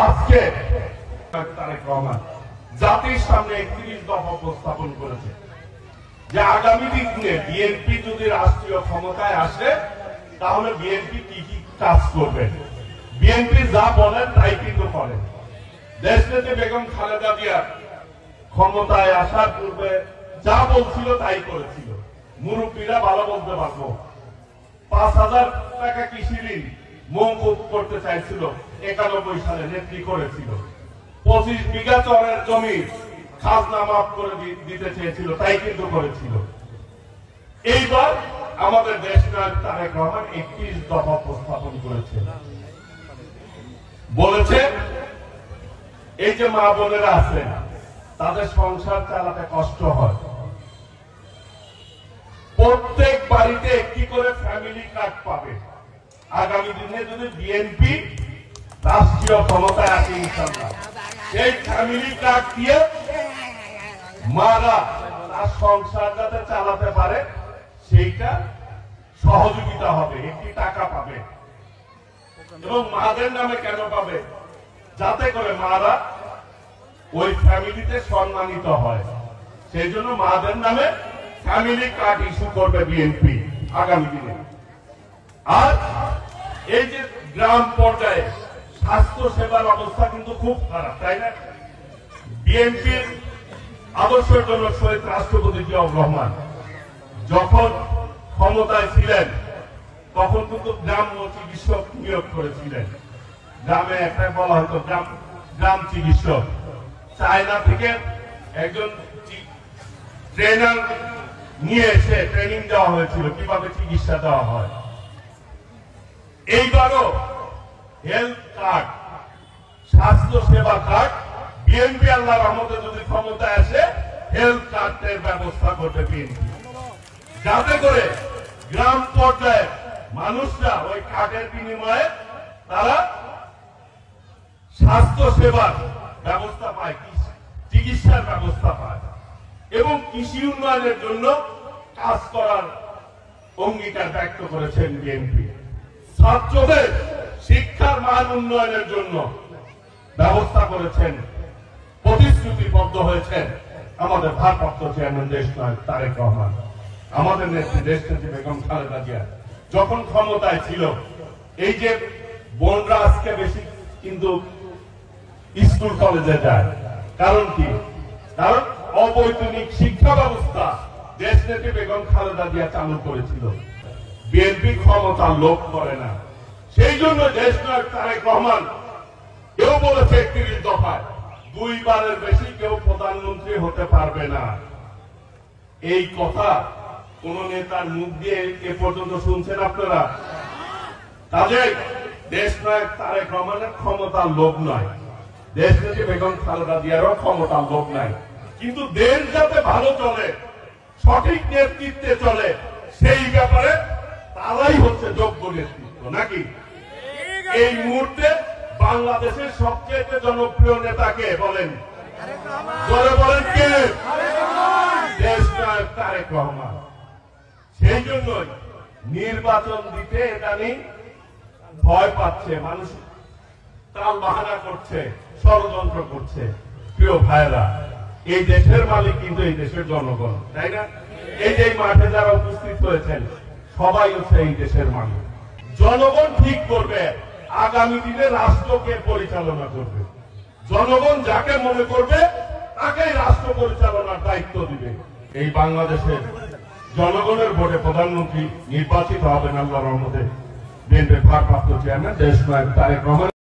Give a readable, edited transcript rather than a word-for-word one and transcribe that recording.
আজকে তারেক রহমান জাতির সামনে 31 দফা উপস্থাপন করেছে যে আগামী দিনে বিএনপি যদি রাষ্ট্রীয় ক্ষমতায় আসে তাহলে বিএনপি কি কি কাজ করবে। বিএনপি যা বলেন তাই কিন্তু করেন। দেশনেত্রী বেগম খালেদা জিয়া ক্ষমতায় আসার পূর্বে যা বলছিল তাই করেছিল। মুরব্বীরা ভালো বলতে পারবো। 5,000 টাকা কৃষি ঋণ মওকুফ করতে চাইছিল, 91 সালে নেত্রী করেছিল। 25 বিঘা চরের জমি খাজনা মাফ করে দিতে চেয়েছিল, তাই কিন্তু করেছিল। এইবার আমাদের দেশ নায়ক তারেক রহমান 31 দফা উপস্থাপন করেছে। বলেছে এই যে মা বোনেরা আছে তাদের সংসার চালাতে কষ্ট হয়, প্রত্যেক বাড়িতে একটি করে ফ্যামিলি কার্ড পাবে। আগামী দিনে যদি বিএনপি রাষ্ট্রীয় ক্ষমতায় আসে ইনশাআল্লাহ, সেই ফ্যামিলি কার্ড দিয়ে মারা তার সংসার যাতে চালাতে পারে সেইটা সহযোগিতা হবে, একটি টাকা পাবে। এবং মাদের নামে কেন পাবে? যাতে করে মারা ওই ফ্যামিলিতে সম্মানিত হয়। সেই জন্য মাদের নামে ফ্যামিলি কার্ড ইস্যু করবে বিএনপি আগামী দিনে। আর এই যে গ্রাম পর্যায়ে স্বাস্থ্য সেবার অবস্থা কিন্তু খুব খারাপ, তাই না? বিএনপির আদর্শের জন্য শহীদ রাষ্ট্রপতি জিয়াউর রহমান যখন ক্ষমতায় ছিলেন তখন কিন্তু গ্রাম্য চিকিৎসক নিয়োগ করেছিলেন। গ্রামে একটা বলা হয়তো গ্রাম চিকিৎসক। চায়না থেকে একজন ট্রেনার নিয়ে এসে ট্রেনিং দেওয়া হয়েছিল কিভাবে চিকিৎসা দেওয়া হয়। এইবারও হেলথ কার্ড, স্বাস্থ্য সেবা কার্ড বিএনপি আল্লাহর রহমতে যদি ক্ষমতায় আসে হেলথ কার্ডের ব্যবস্থা করবে বিএনপি, যাতে করে গ্রাম পর্যায়ে মানুষরা ওই কার্ডের বিনিময়ে তারা স্বাস্থ্য সেবার ব্যবস্থা পায়, চিকিৎসার ব্যবস্থা পায় এবং কৃষি উন্নয়নের জন্য কাজ করার অঙ্গীকার ব্যক্ত করেছেন বিএনপি। ছাত্রদের শিক্ষার মান উন্নয়নের জন্য ব্যবস্থা করেছেন, প্রতিশ্রুতিবদ্ধ হয়েছেন আমাদের ভারপ্রাপ্ত চেয়ারম্যান দেশ নায়ক তারেক রহমান। আমাদের নেত্রী দেশনেত্রী বেগম খালেদা জিয়া যখন ক্ষমতায় ছিল, এই যে বোনরা আজকে বেশি কিন্তু স্কুল কলেজে যায়, কারণ কি? কারণ অবৈতনিক শিক্ষা ব্যবস্থা দেশনেত্রী বেগম খালেদা জিয়া চালু করেছিল। বিএনপি ক্ষমতার লোভ করে না, সেই জন্য দেশ নায়ক তারেক রহমান কেউ বলেছে 31 দফায় 2 বারের বেশি কেউ প্রধানমন্ত্রী হতে পারবে না। এই কথা কোন নেতার মুখ দিয়ে এ পর্যন্ত শুনছেন আপনারা? কাজেই দেশ নায়ক তারেক রহমানের ক্ষমতার লোভ নয়, দেশনেত্রী বেগম খালেদা জিয়ারও ক্ষমতার লোভ নাই। কিন্তু দেশ যাতে ভালো চলে, সঠিক নেতৃত্বে চলে, সেই ব্যাপারে তারাই হচ্ছে যোগ্য নেতৃত্ব, নাকি? এই মুহূর্তে বাংলাদেশের সবচেয়ে জনপ্রিয় নেতাকে বলেন, জোরে বলেন কে? দেশ নায়ক তারেক রহমান। সেই জন্যই নির্বাচন দিতে এটা নিয়ে ভয় পাচ্ছে মানুষ, তাল বাহানা করছে, ষড়যন্ত্র করছে। প্রিয় ভাইরা, এই দেশের মালিক কিন্তু এই দেশের জনগণ, তাই না? এই যে মাঠে যারা উপস্থিত হয়েছেন সবাই হচ্ছে এই দেশের মালিক। জনগণ ঠিক করবে আগামী দিনে রাষ্ট্রকে পরিচালনা করবে। জনগণ যাকে মনে করবে তাকেই রাষ্ট্র পরিচালনার দায়িত্ব দিবে। এই বাংলাদেশের জনগণের ভোটে প্রধানমন্ত্রী নির্বাচিত হবেন আল্লাহর রহমতে বিএনপির ভারপ্রাপ্ত চেয়ারম্যান দেশ নায়ক তারেক রহমান।